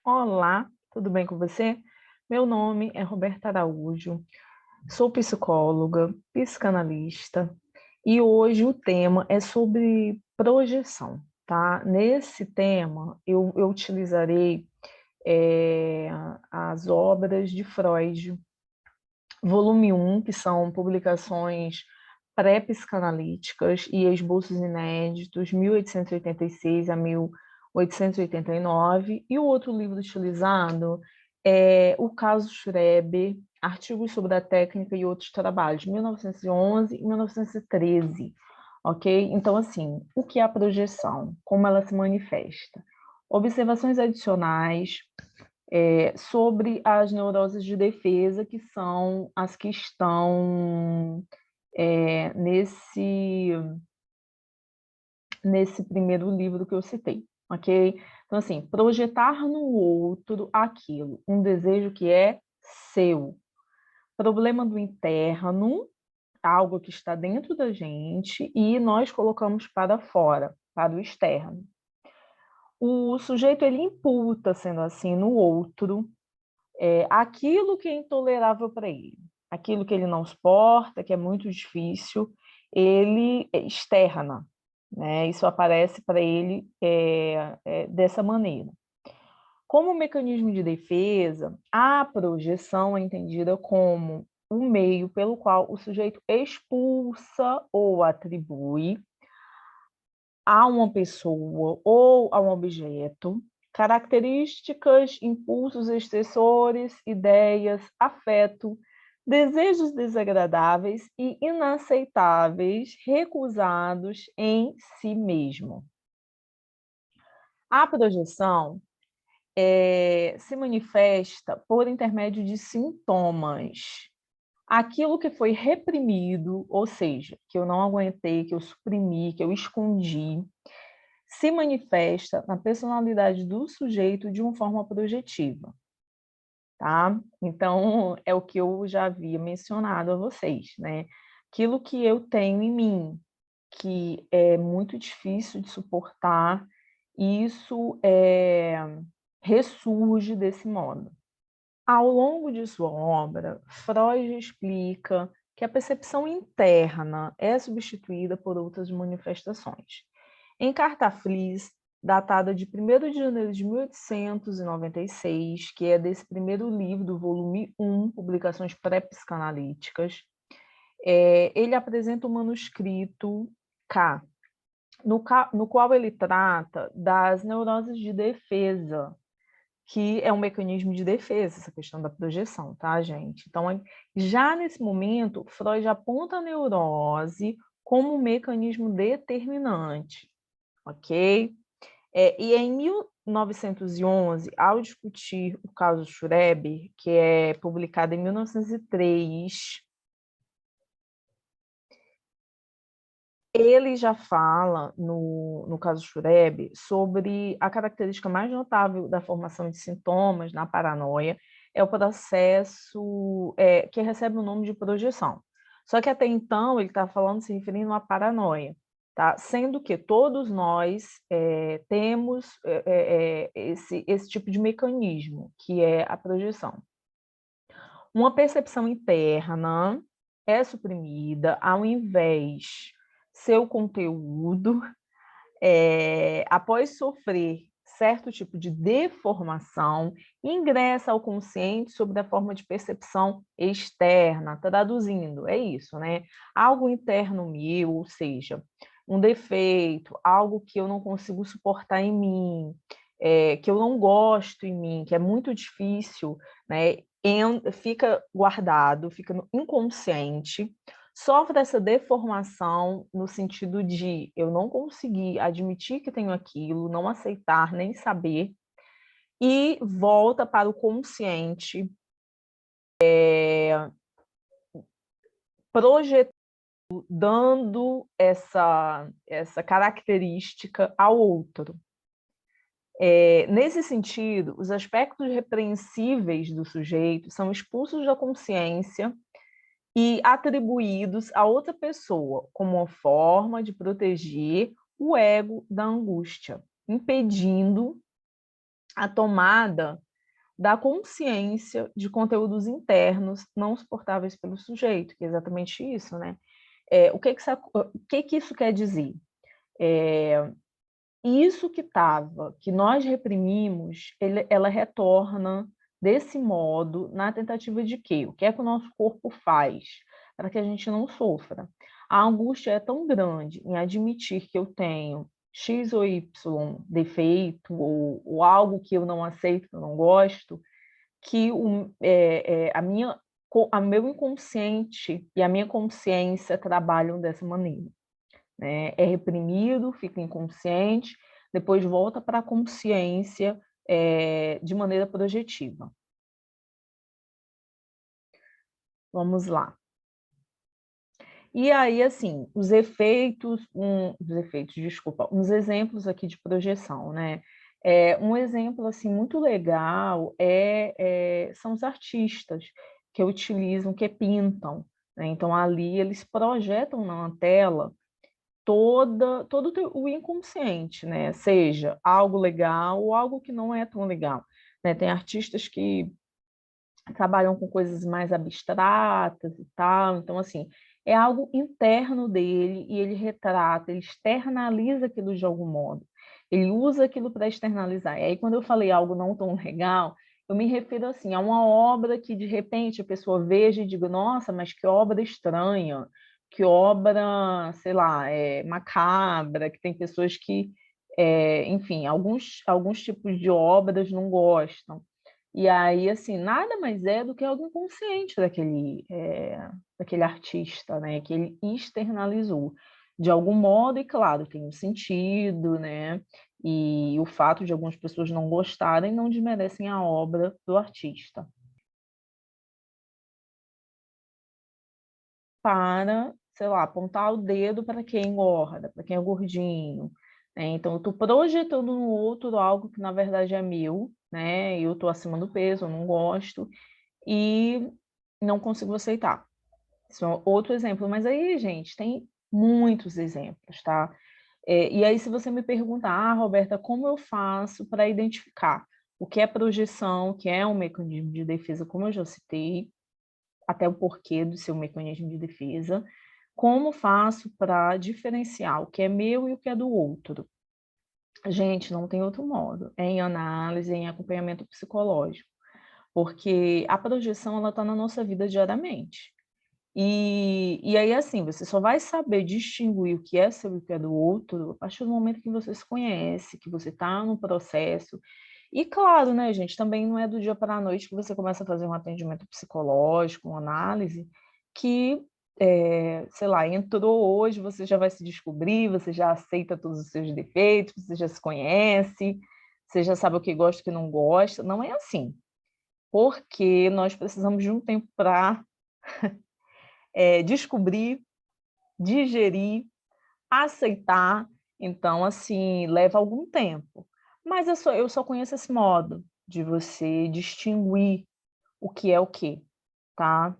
Olá, tudo bem com você? Meu nome é Roberta Araújo, sou psicóloga, psicanalista e hoje o tema é sobre projeção, tá? Nesse tema eu utilizarei eh, as obras de Freud, volume um, que são publicações pré-psicanalíticas e esboços inéditos, 1886 a 1889, e o outro livro utilizado é O Caso Schreber, Artigos sobre a Técnica e Outros Trabalhos, 1911 e 1913, ok? Então, assim, o que é a projeção? Como ela se manifesta? Observações adicionais sobre as neuroses de defesa, que são as que estão nesse primeiro livro que eu citei, ok? Então, assim, projetar no outro aquilo, um desejo que é seu. Problema do interno, algo que está dentro da gente e nós colocamos para fora, para o externo. O sujeito, ele imputa, sendo assim, no outro, aquilo que é intolerável para ele, aquilo que ele não suporta, que é muito difícil, ele externa, né? Isso aparece para ele dessa maneira. Como mecanismo de defesa, a projeção é entendida como um meio pelo qual o sujeito expulsa ou atribui a uma pessoa ou a um objeto características, impulsos excessores, ideias, afeto, desejos desagradáveis e inaceitáveis recusados em si mesmo. A projeção se manifesta por intermédio de sintomas. Aquilo que foi reprimido, ou seja, que eu não aguentei, que eu suprimi, que eu escondi, se manifesta na personalidade do sujeito de uma forma projetiva, tá? Então, é o que eu já havia mencionado a vocês, né? Aquilo que eu tenho em mim, que é muito difícil de suportar, isso ressurge desse modo. Ao longo de sua obra, Freud explica que a percepção interna é substituída por outras manifestações. Em Carta Feliz, datada de 1º de janeiro de 1896, que é desse primeiro livro, do volume 1, Publicações Pré-Psicanalíticas, ele apresenta o manuscrito K, no qual ele trata das neuroses de defesa, que é um mecanismo de defesa, essa questão da projeção, tá, gente? Então, já nesse momento, Freud aponta a neurose como um mecanismo determinante, ok? E em 1911, ao discutir o caso Schreber, que é publicado em 1903, ele já fala, no caso Schreber, sobre a característica mais notável da formação de sintomas na paranoia, é o processo que recebe o nome de projeção. Só que até então ele está falando, se referindo à paranoia, tá? Sendo que todos nós temos esse tipo de mecanismo, que é a projeção. Uma percepção interna é suprimida ao invés seu conteúdo, após sofrer certo tipo de deformação, ingressa ao consciente sob a forma de percepção externa, traduzindo, é isso, né? Algo interno meu, ou seja, um defeito, algo que eu não consigo suportar em mim, que eu não gosto em mim, que é muito difícil, né? Fica guardado, fica no inconsciente, sofre essa deformação no sentido de eu não conseguir admitir que tenho aquilo, não aceitar, nem saber, e volta para o consciente, projetando, dando essa característica ao outro. Nesse sentido, os aspectos repreensíveis do sujeito são expulsos da consciência e atribuídos a outra pessoa como uma forma de proteger o ego da angústia, impedindo a tomada da consciência de conteúdos internos não suportáveis pelo sujeito, que é exatamente isso, né? O que isso quer dizer? Isso que nós reprimimos, ela retorna desse modo na tentativa de quê? O que é que o nosso corpo faz para que a gente não sofra? A angústia é tão grande em admitir que eu tenho X ou Y defeito, ou algo que eu não aceito, que eu não gosto, que a meu inconsciente e a minha consciência trabalham dessa maneira, né? É reprimido, fica inconsciente, depois volta para a consciência de maneira projetiva. Vamos lá. E aí, assim, uns exemplos aqui de projeção, né? Um exemplo, assim, muito legal são os artistas que utilizam, que pintam, né? Então, ali eles projetam na tela todo o inconsciente, né? Seja algo legal ou algo que não é tão legal, né? Tem artistas que trabalham com coisas mais abstratas e tal, então assim, é algo interno dele e ele retrata, ele externaliza aquilo de algum modo. Ele usa aquilo para externalizar. E aí quando eu falei algo não tão legal, eu me refiro assim a uma obra que de repente a pessoa veja e diga: nossa, mas que obra estranha, que obra, sei lá, macabra, que tem pessoas que, enfim, alguns tipos de obras não gostam. E aí, assim, nada mais é do que algo inconsciente daquele artista, né? Que ele externalizou de algum modo, e claro, tem um sentido, né? E o fato de algumas pessoas não gostarem não desmerecem a obra do artista. Para, sei lá, apontar o dedo para quem engorda, para quem é gordinho, né? Então, eu estou projetando no outro algo que, na verdade, é meu, né? Eu estou acima do peso, eu não gosto, e não consigo aceitar. Isso é outro exemplo, mas aí, gente, tem muitos exemplos, tá? E aí, se você me perguntar, Roberta, como eu faço para identificar o que é projeção, o que é um mecanismo de defesa, como eu já citei, até o porquê do seu mecanismo de defesa, como faço para diferenciar o que é meu e o que é do outro? Gente, não tem outro modo, é em análise, em acompanhamento psicológico, porque a projeção ela está na nossa vida diariamente. E aí, assim, você só vai saber distinguir o que é seu e o que é do outro a partir do momento que você se conhece, que você está no processo. E claro, né, gente, também não é do dia para a noite que você começa a fazer um atendimento psicológico, uma análise, que, sei lá, entrou hoje, você já vai se descobrir, você já aceita todos os seus defeitos, você já se conhece, você já sabe o que gosta e o que não gosta. Não é assim, porque nós precisamos de um tempo para descobrir, digerir, aceitar. Então, assim, leva algum tempo. Mas eu só conheço esse modo de você distinguir o que é o que, tá?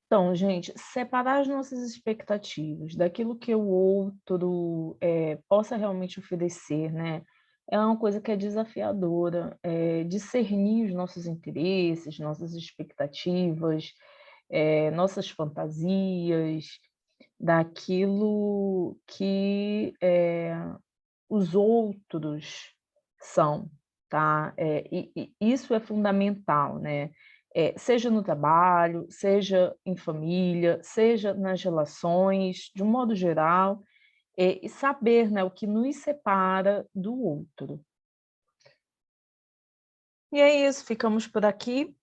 Então, gente, separar as nossas expectativas daquilo que o outro possa realmente oferecer, né? É uma coisa que é desafiadora, discernir os nossos interesses, nossas expectativas, nossas fantasias, daquilo que os outros são, tá? E isso é fundamental, né? Seja no trabalho, seja em família, seja nas relações, de um modo geral, e saber, né, o que nos separa do outro. E é isso, ficamos por aqui.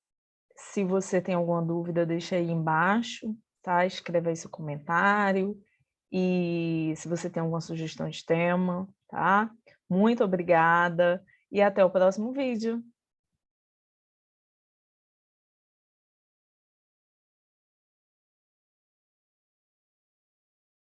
Se você tem alguma dúvida, deixa aí embaixo, tá? Escreva aí seu comentário. E se você tem alguma sugestão de tema, tá? Muito obrigada e até o próximo vídeo.